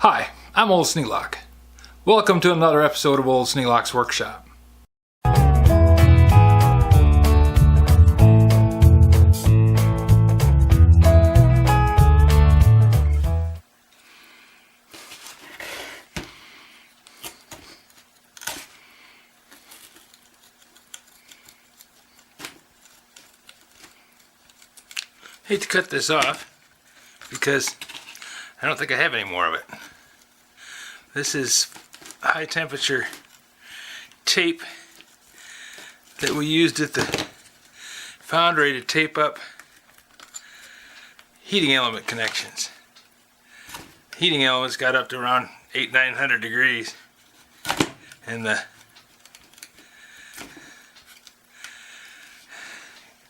Hi, I'm Old Sneelock. Welcome to another episode of Old Sneelock's Workshop. Hate to cut this off because I don't think I have any more of it. This is high temperature tape that we used at the foundry to tape up heating element connections. Heating elements got up to around 800-900 degrees, and the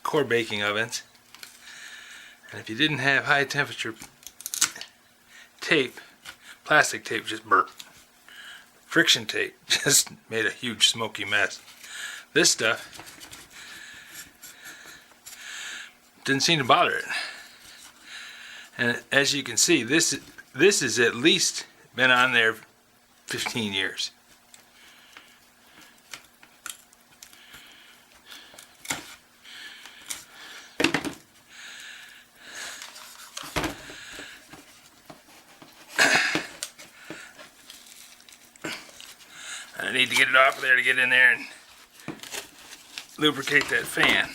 core baking ovens. And if you didn't have high temperature tape, plastic tape just burnt. Friction tape just made a huge smoky mess. This stuff didn't seem to bother it. And as you can see, this has at least been on there 15 years. I need to get it off of there to get in there and lubricate that fan.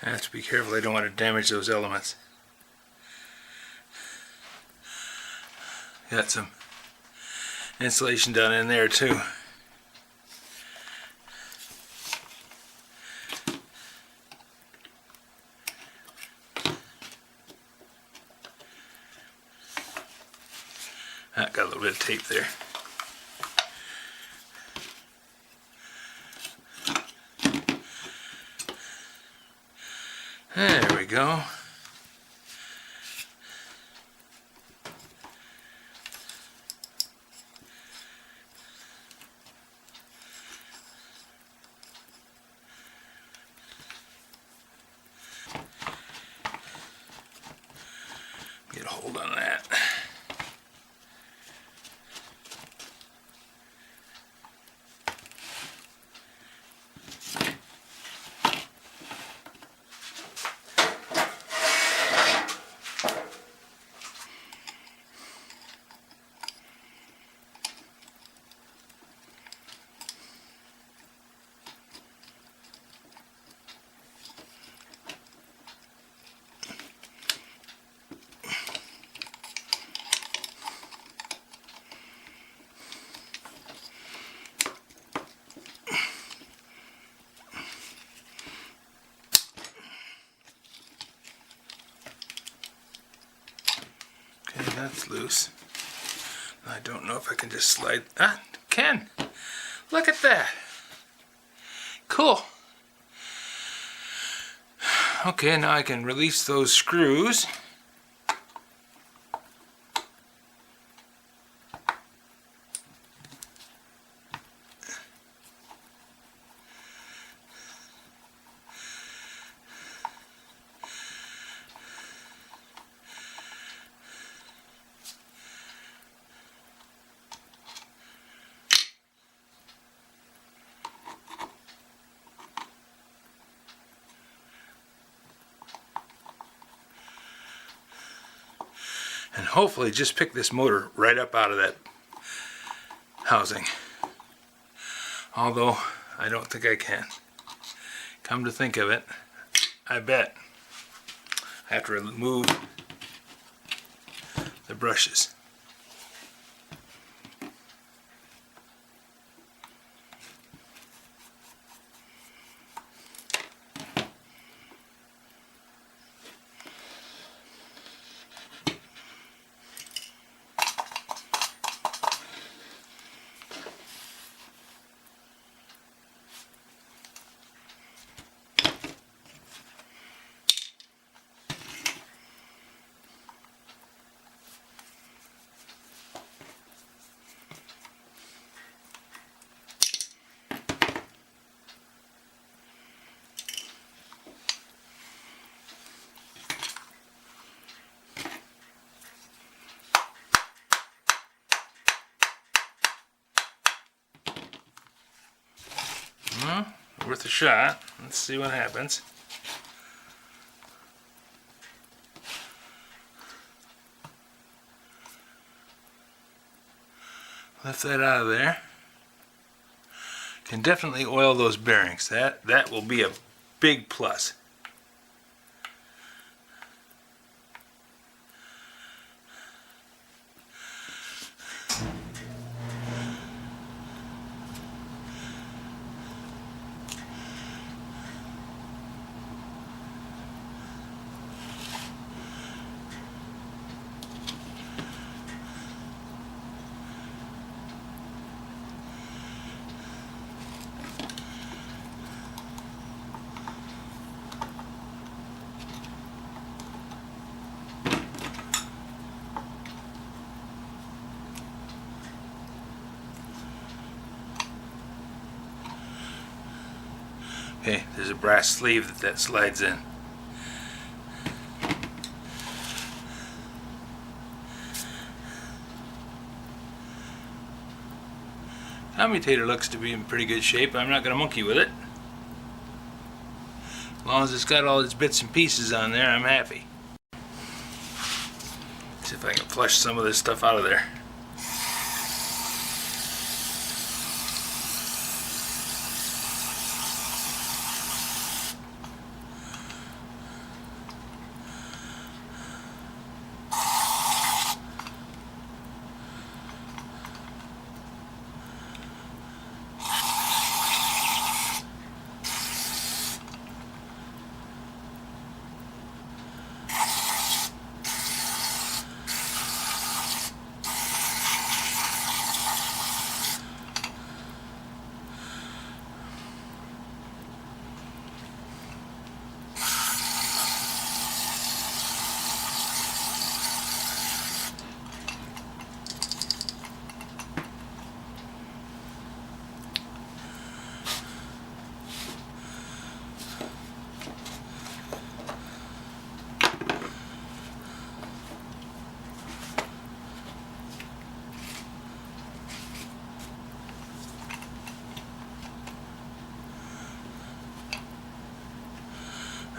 I have to be careful, I don't want to damage those elements. Got some insulation down in there too. Got a little bit of tape there. There we go. Get a hold on that. That's loose. I don't know if I can just slide. Can. Look at that. Cool. Okay, now I can release those screws. and hopefully just pick this motor right up out of that housing. Although I don't think I can. Come to think of it, I bet I have to remove the brushes. Well, worth a shot. Let's see what happens. Lift that out of there. Can definitely oil those bearings. That will be a big plus. Okay, there's a brass sleeve that slides in. Commutator looks to be in pretty good shape. I'm not going to monkey with it. As long as it's got all its bits and pieces on there, I'm happy. See if I can flush some of this stuff out of there.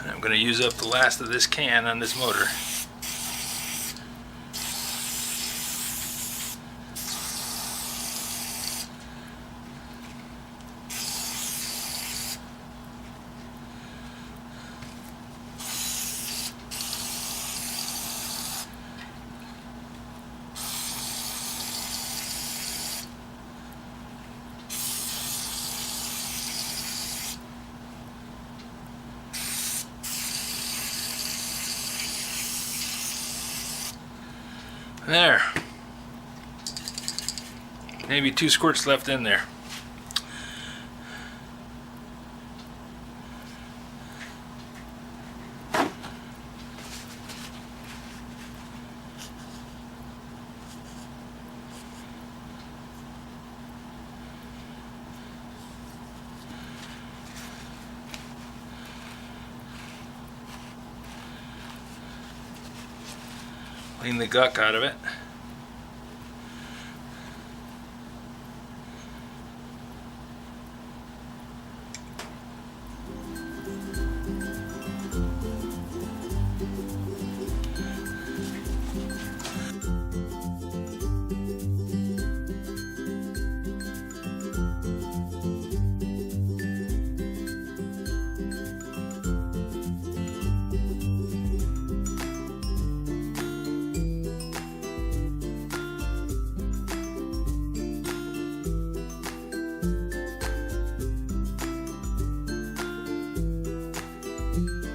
And I'm going to use up the last of this can on this motor. There. Maybe 2 squirts left in there. Clean the gunk out of it.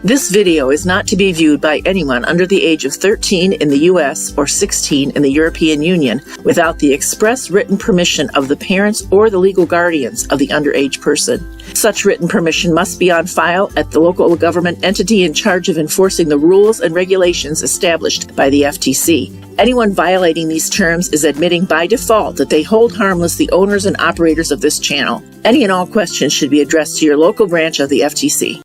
This video is not to be viewed by anyone under the age of 13 in the U.S. or 16 in the European Union without the express written permission of the parents or the legal guardians of the underage person. Such written permission must be on file at the local government entity in charge of enforcing the rules and regulations established by the FTC. Anyone violating these terms is admitting by default that they hold harmless the owners and operators of this channel. Any and all questions should be addressed to your local branch of the FTC.